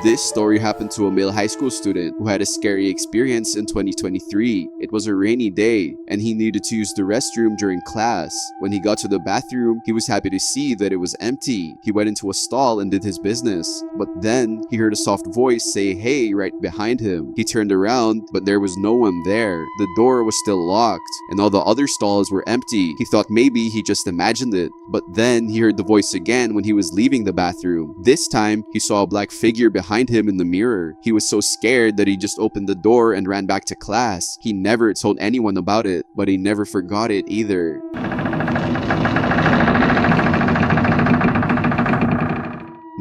This story happened to a male high school student who had a scary experience in 2023. It was a rainy day, and he needed to use the restroom during class. When he got to the bathroom, he was happy to see that it was empty. He went into a stall and did his business. But then, he heard a soft voice say "hey" right behind him. He turned around, but there was no one there. The door was still locked, and all the other stalls were empty. He thought maybe he just imagined it. But then, he heard the voice again when he was leaving the bathroom. This time, he saw a black figure behind him in the mirror. He was so scared that he just opened the door and ran back to class. He never told anyone about it, but he never forgot it either.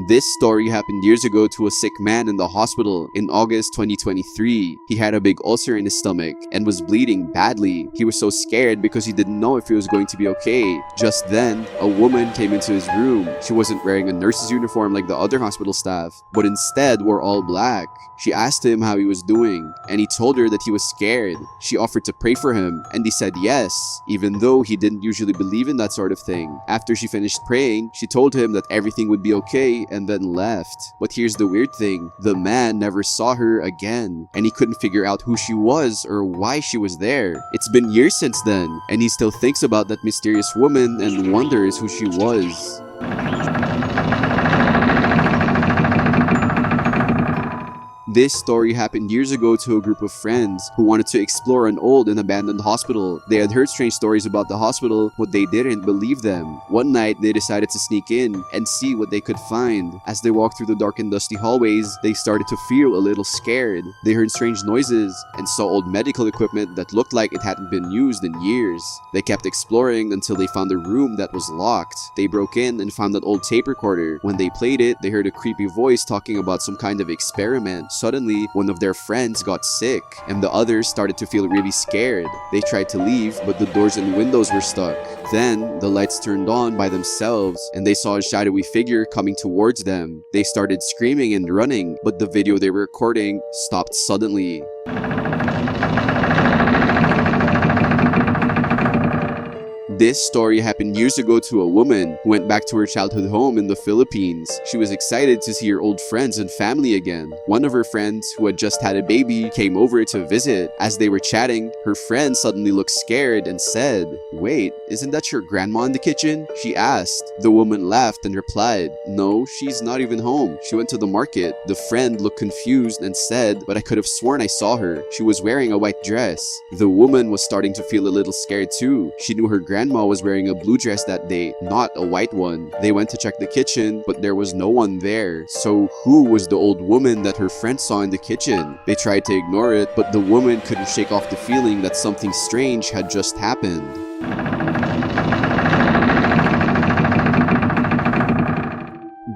This story happened years ago to a sick man in the hospital in August 2023. He had a big ulcer in his stomach and was bleeding badly. He was so scared because he didn't know if he was going to be okay. Just then, a woman came into his room. She wasn't wearing a nurse's uniform like the other hospital staff, but instead wore all black. She asked him how he was doing, and he told her that he was scared. She offered to pray for him, and he said yes, even though he didn't usually believe in that sort of thing. After she finished praying, she told him that everything would be okay and then left. But here's the weird thing, the man never saw her again, and he couldn't figure out who she was or why she was there. It's been years since then, and he still thinks about that mysterious woman and wonders who she was. This story happened years ago to a group of friends who wanted to explore an old and abandoned hospital. They had heard strange stories about the hospital, but they didn't believe them. One night, they decided to sneak in and see what they could find. As they walked through the dark and dusty hallways, they started to feel a little scared. They heard strange noises and saw old medical equipment that looked like it hadn't been used in years. They kept exploring until they found a room that was locked. They broke in and found an old tape recorder. When they played it, they heard a creepy voice talking about some kind of experiment. Suddenly, one of their friends got sick, and the others started to feel really scared. They tried to leave, but the doors and windows were stuck. Then, the lights turned on by themselves, and they saw a shadowy figure coming towards them. They started screaming and running, but the video they were recording stopped suddenly. This story happened years ago to a woman who went back to her childhood home in the Philippines. She was excited to see her old friends and family again. One of her friends, who had just had a baby, came over to visit. As they were chatting, her friend suddenly looked scared and said, "Wait, isn't that your grandma in the kitchen?" She asked. The woman laughed and replied, "No, she's not even home. She went to the market." The friend looked confused and said, "But I could have sworn I saw her. She was wearing a white dress." The woman was starting to feel a little scared too. She knew her grandma was wearing a blue dress that day, not a white one. They went to check the kitchen, but there was no one there. So who was the old woman that her friend saw in the kitchen? They tried to ignore it, but the woman couldn't shake off the feeling that something strange had just happened.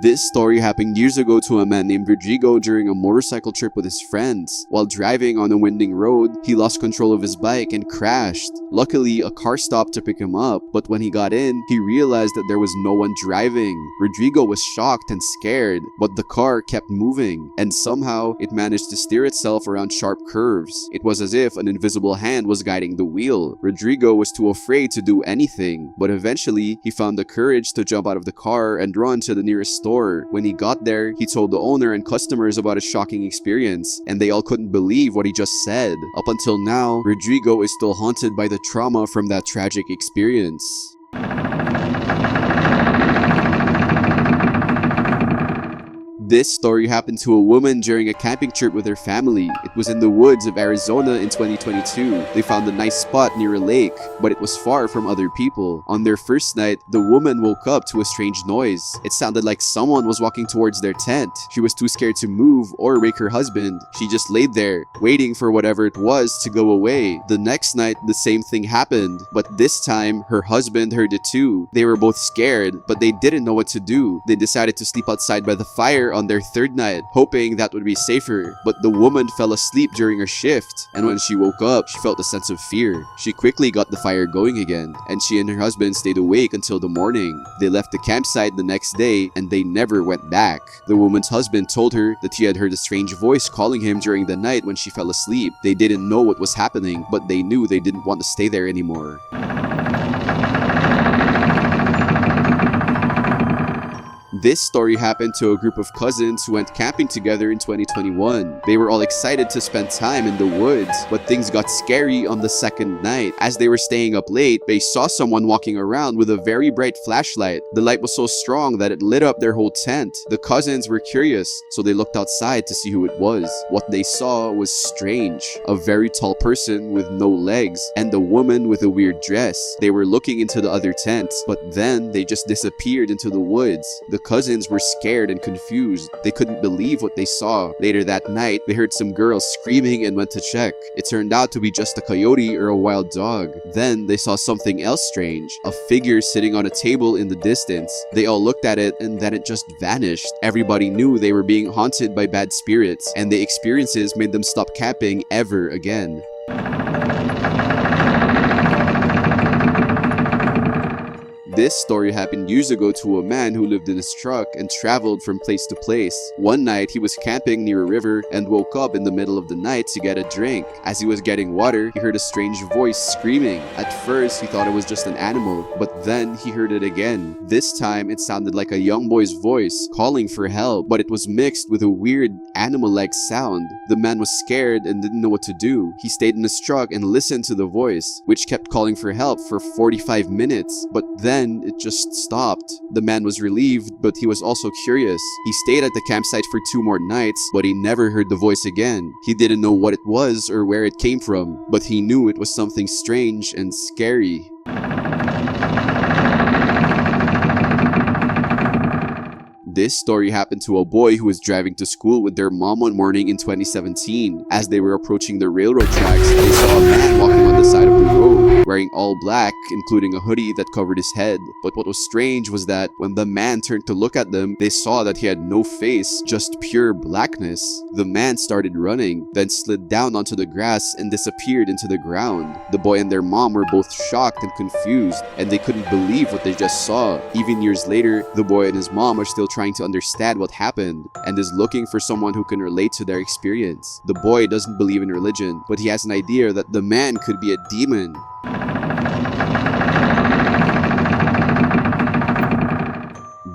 This story happened years ago to a man named Rodrigo during a motorcycle trip with his friends. While driving on a winding road, he lost control of his bike and crashed. Luckily, a car stopped to pick him up, but when he got in, he realized that there was no one driving. Rodrigo was shocked and scared, but the car kept moving, and somehow it managed to steer itself around sharp curves. It was as if an invisible hand was guiding the wheel. Rodrigo was too afraid to do anything, but eventually, he found the courage to jump out of the car and run to the nearest store. When he got there, he told the owner and customers about his shocking experience, and they all couldn't believe what he just said. Up until now, Rodrigo is still haunted by the trauma from that tragic experience. This story happened to a woman during a camping trip with her family. It was in the woods of Arizona in 2022. They found a nice spot near a lake, but it was far from other people. On their first night, the woman woke up to a strange noise. It sounded like someone was walking towards their tent. She was too scared to move or wake her husband. She just laid there, waiting for whatever it was to go away. The next night, the same thing happened, but this time, her husband heard it too. They were both scared, but they didn't know what to do. They decided to sleep outside by the fire on their third night, hoping that would be safer. But the woman fell asleep during her shift, and when she woke up, she felt a sense of fear. She quickly got the fire going again, and she and her husband stayed awake until the morning. They left the campsite the next day, and they never went back. The woman's husband told her that he had heard a strange voice calling him during the night when she fell asleep. They didn't know what was happening, but they knew they didn't want to stay there anymore. This story happened to a group of cousins who went camping together in 2021. They were all excited to spend time in the woods, but things got scary on the second night. As they were staying up late, they saw someone walking around with a very bright flashlight. The light was so strong that it lit up their whole tent. The cousins were curious, so they looked outside to see who it was. What they saw was strange. A very tall person with no legs, and a woman with a weird dress. They were looking into the other tent, but then they just disappeared into the woods. The cousins were scared and confused. They couldn't believe what they saw. Later that night, they heard some girls screaming and went to check. It turned out to be just a coyote or a wild dog. Then they saw something else strange, a figure sitting on a table in the distance. They all looked at it and then it just vanished. Everybody knew they were being haunted by bad spirits, and the experiences made them stop camping ever again. This story happened years ago to a man who lived in his truck and traveled from place to place. One night, he was camping near a river and woke up in the middle of the night to get a drink. As he was getting water, he heard a strange voice screaming. At first, he thought it was just an animal, but then he heard it again. This time, it sounded like a young boy's voice calling for help, but it was mixed with a weird animal-like sound. The man was scared and didn't know what to do. He stayed in his truck and listened to the voice, which kept calling for help for 45 minutes, but then it just stopped. The man was relieved, but he was also curious. He stayed at the campsite for 2 more nights, but he never heard the voice again. He didn't know what it was or where it came from, but he knew it was something strange and scary. This story happened to a boy who was driving to school with their mom one morning in 2017. As they were approaching the railroad tracks, they saw a man walking on the side of the road, wearing all black, including a hoodie that covered his head. But what was strange was that when the man turned to look at them, they saw that he had no face, just pure blackness. The man started running, then slid down onto the grass and disappeared into the ground. The boy and their mom were both shocked and confused, and they couldn't believe what they just saw. Even years later, the boy and his mom are still trying to understand what happened and is looking for someone who can relate to their experience. The boy doesn't believe in religion, but he has an idea that the man could be a demon.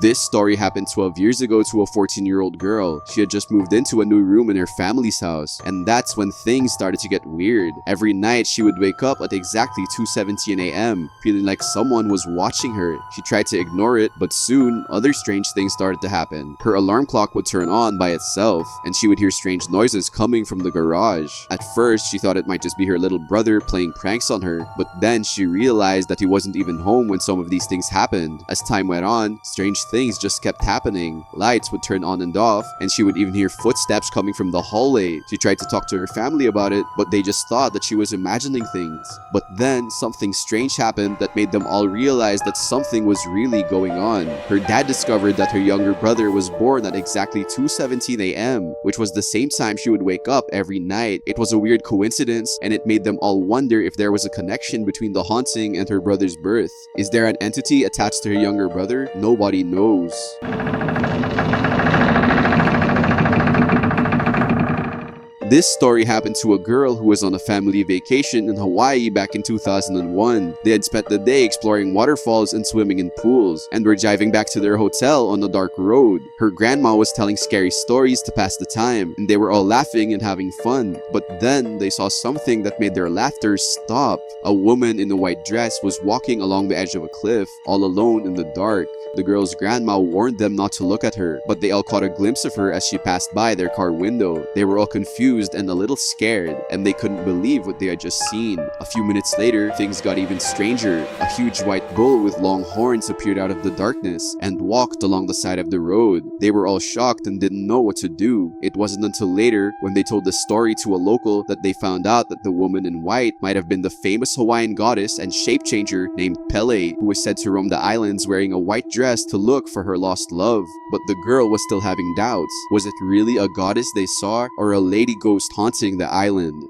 This story happened 12 years ago to a 14-year-old girl. She had just moved into a new room in her family's house, and that's when things started to get weird. Every night, she would wake up at exactly 2:17 a.m., feeling like someone was watching her. She tried to ignore it, but soon, other strange things started to happen. Her alarm clock would turn on by itself, and she would hear strange noises coming from the garage. At first, she thought it might just be her little brother playing pranks on her, but then she realized that he wasn't even home when some of these things happened. As time went on, strange things just kept happening. Lights would turn on and off, and she would even hear footsteps coming from the hallway. She tried to talk to her family about it, but they just thought that she was imagining things. But then something strange happened that made them all realize that something was really going on. Her dad discovered that her younger brother was born at exactly 2:17 a.m., which was the same time she would wake up every night. It was a weird coincidence, and it made them all wonder if there was a connection between the haunting and her brother's birth. Is there an entity attached to her younger brother? Nobody knows. This story happened to a girl who was on a family vacation in Hawaii back in 2001. They had spent the day exploring waterfalls and swimming in pools, and were driving back to their hotel on a dark road. Her grandma was telling scary stories to pass the time, and they were all laughing and having fun. But then they saw something that made their laughter stop. A woman in a white dress was walking along the edge of a cliff, all alone in the dark. The girl's grandma warned them not to look at her, but they all caught a glimpse of her as she passed by their car window. They were all confused and a little scared, and they couldn't believe what they had just seen. A few minutes later, things got even stranger. A huge white bull with long horns appeared out of the darkness and walked along the side of the road. They were all shocked and didn't know what to do. It wasn't until later, when they told the story to a local, that they found out that the woman in white might have been the famous Hawaiian goddess and shape changer named Pele, who was said to roam the islands wearing a white dress to look for her lost love. But the girl was still having doubts. Was it really a goddess they saw, or a lady ghost haunting the island?